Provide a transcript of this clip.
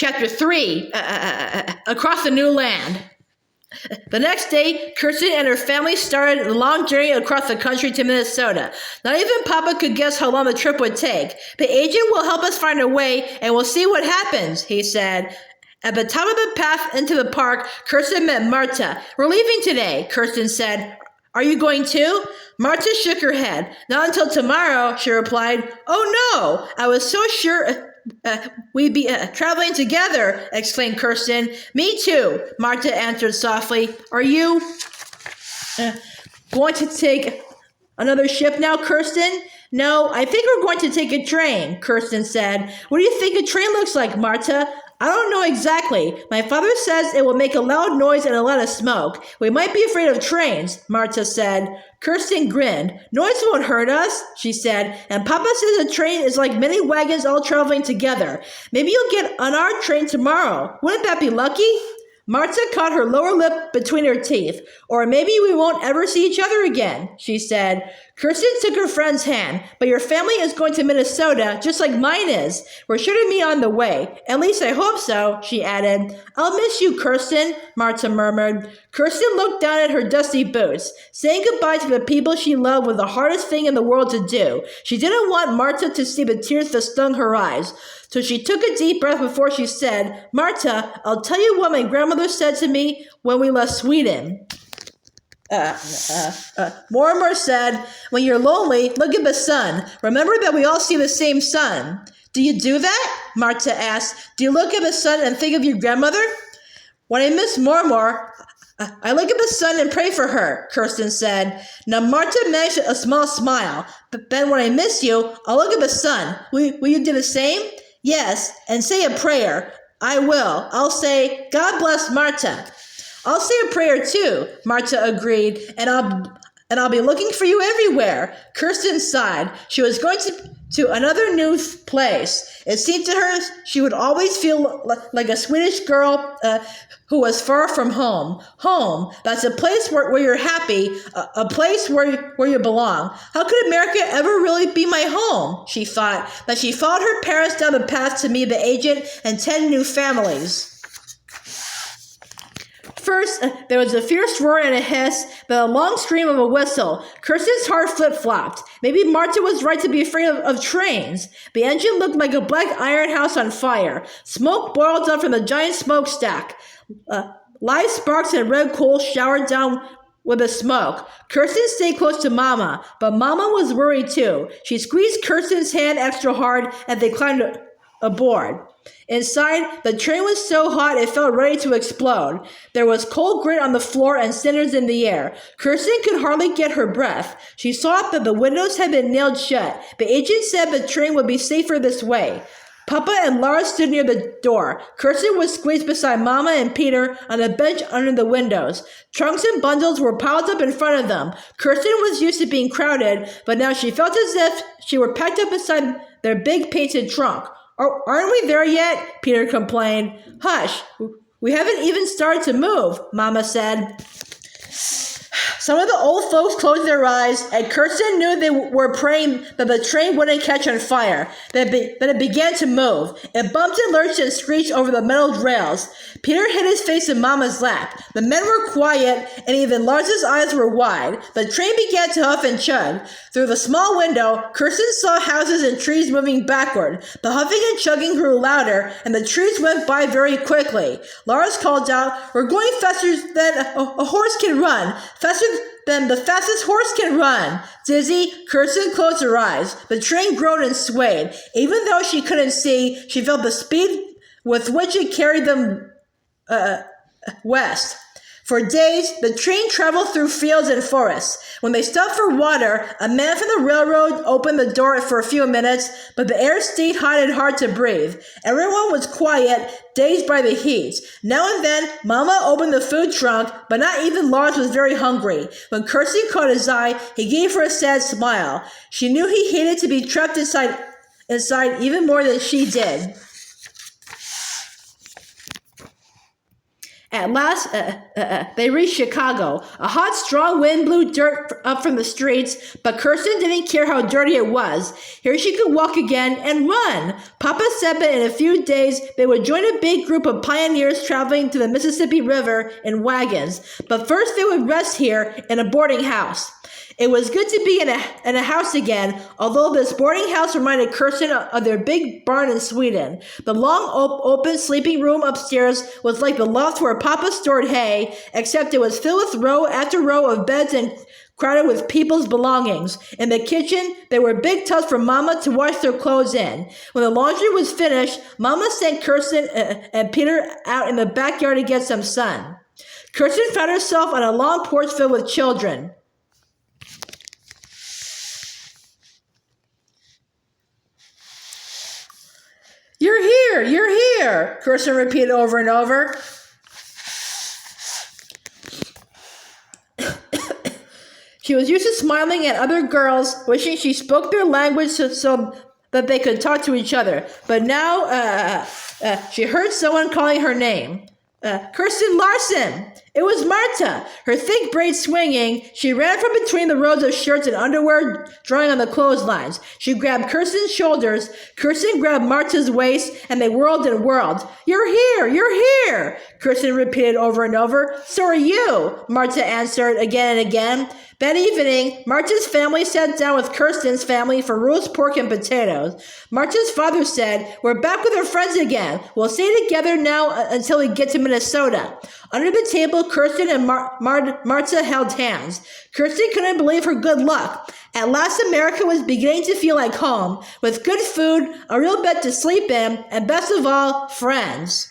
Chapter 3, Across the New Land. The next day, Kirsten and her family started a long journey across the country to Minnesota. Not even Papa could guess how long the trip would take. The agent will help us find a way, and we'll see what happens, he said. At the top of the path into the park, Kirsten met Marta. We're leaving today, Kirsten said. Are you going too? Marta shook her head. Not until tomorrow, she replied. Oh no, I was so sure we'd be traveling together, exclaimed Kirsten. Me too, Marta answered softly. Are you going to take another ship now, Kirsten? No, I think we're going to take a train, Kirsten said. What do you think a train looks like, Marta? I don't know exactly. My father says it will make a loud noise and a lot of smoke. We might be afraid of trains, Marta said. Kirsten grinned. Noise won't hurt us, she said, and Papa says a train is like many wagons all traveling together. Maybe you'll get on our train tomorrow. Wouldn't that be lucky? Marta caught her lower lip between her teeth. Or maybe we won't ever see each other again, she said. Kirsten took her friend's hand. But your family is going to Minnesota, just like mine is. We're sure to meet on the way. At least I hope so, she added. I'll miss you, Kirsten, Marta murmured. Kirsten looked down at her dusty boots. Saying goodbye to the people she loved was the hardest thing in the world to do. She didn't want Marta to see the tears that stung her eyes. So she took a deep breath before she said, Marta, I'll tell you what my grandmother said to me when we left Sweden. Mortimer said, when you're lonely, look at the sun. Remember that we all see the same sun. Do you do that? Marta asked. Do you look at the sun and think of your grandmother? When I miss Mortimer, I look at the sun and pray for her, Kirsten said. Now Marta managed a small smile. But then when I miss you, I'll look at the sun. Will you do the same? Yes, and say a prayer. I will. I'll say, God bless Marta. I'll say a prayer too, Marta agreed, and I'll be looking for you everywhere. Kirsten sighed. She was going to another new place. It seemed to her she would always feel like a Swedish girl who was far from home. Home, that's a place where you're happy, a place where you belong. How could America ever really be my home? She thought. That she followed her parents down the path to meet the agent and 10 new families. First, there was a fierce roar and a hiss, then a long scream of a whistle. Kirsten's heart flip-flopped. Maybe Marta was right to be afraid of trains. The engine looked like a black iron house on fire. Smoke boiled up from the giant smokestack. Live sparks and red coals showered down with the smoke. Kirsten stayed close to Mama, but Mama was worried too. She squeezed Kirsten's hand extra hard as they climbed aboard. Inside, the train was so hot it felt ready to explode. There was cold grit on the floor and cinders in the air. Kirsten could hardly get her breath. She saw that the windows had been nailed shut. The agent said the train would be safer this way. Papa and Laura stood near the door. Kirsten was squeezed beside Mama and Peter on a bench under the windows. Trunks and bundles were piled up in front of them. Kirsten was used to being crowded, but now she felt as if she were packed up inside their big painted trunk. Aren't we there yet? Peter complained. Hush, we haven't even started to move, Mama said. Some of the old folks closed their eyes, and Kirsten knew they were praying that the train wouldn't catch on fire. Then it began to move. It bumped and lurched and screeched over the metal rails. Peter hid his face in Mama's lap. The men were quiet, and even Lars's eyes were wide. The train began to huff and chug. Through the small window, Kirsten saw houses and trees moving backward. The huffing and chugging grew louder, and the trees went by very quickly. Lars called out, We're going faster than a horse can run. Faster than the fastest horse can run. Dizzy, Kirsten closed her eyes. The train groaned and swayed. Even though she couldn't see, she felt the speed with which it carried them west. For days, the train traveled through fields and forests. When they stopped for water, a man from the railroad opened the door for a few minutes, but the air stayed hot and hard to breathe. Everyone was quiet, dazed by the heat. Now and then, Mama opened the food trunk, but not even Lars was very hungry. When Kirsten caught his eye, he gave her a sad smile. She knew he hated to be trapped inside even more than she did. At last, they reached Chicago. A hot, strong wind blew dirt up from the streets, but Kirsten didn't care how dirty it was. Here she could walk again and run. Papa said that in a few days they would join a big group of pioneers traveling to the Mississippi River in wagons, but first they would rest here in a boarding house. It was good to be in a house again, although this boarding house reminded Kirsten of their big barn in Sweden. The long open sleeping room upstairs was like the loft where Papa stored hay, except it was filled with row after row of beds and crowded with people's belongings. In the kitchen, there were big tubs for Mama to wash their clothes in. When the laundry was finished, Mama sent Kirsten and Peter out in the backyard to get some sun. Kirsten found herself on a long porch filled with children. You're here, Kirsten repeated over and over. She was used to smiling at other girls, wishing she spoke their language so that they could talk to each other. But now she heard someone calling her name. Kirsten Larson! It was Marta. Her thick braids swinging, she ran from between the rows of shirts and underwear drying on the clotheslines. She grabbed Kirsten's shoulders. Kirsten grabbed Marta's waist, and they whirled and whirled. You're here! Kirsten repeated over and over. So are you, Marta answered again and again. That evening, Marta's family sat down with Kirsten's family for roast pork and potatoes. Marta's father said, we're back with our friends again. We'll stay together now until we get to Minnesota. Under the table, Kirsten and Marta held hands. Kirsten couldn't believe her good luck. At last, America was beginning to feel like home, with good food, a real bed to sleep in, and best of all, friends.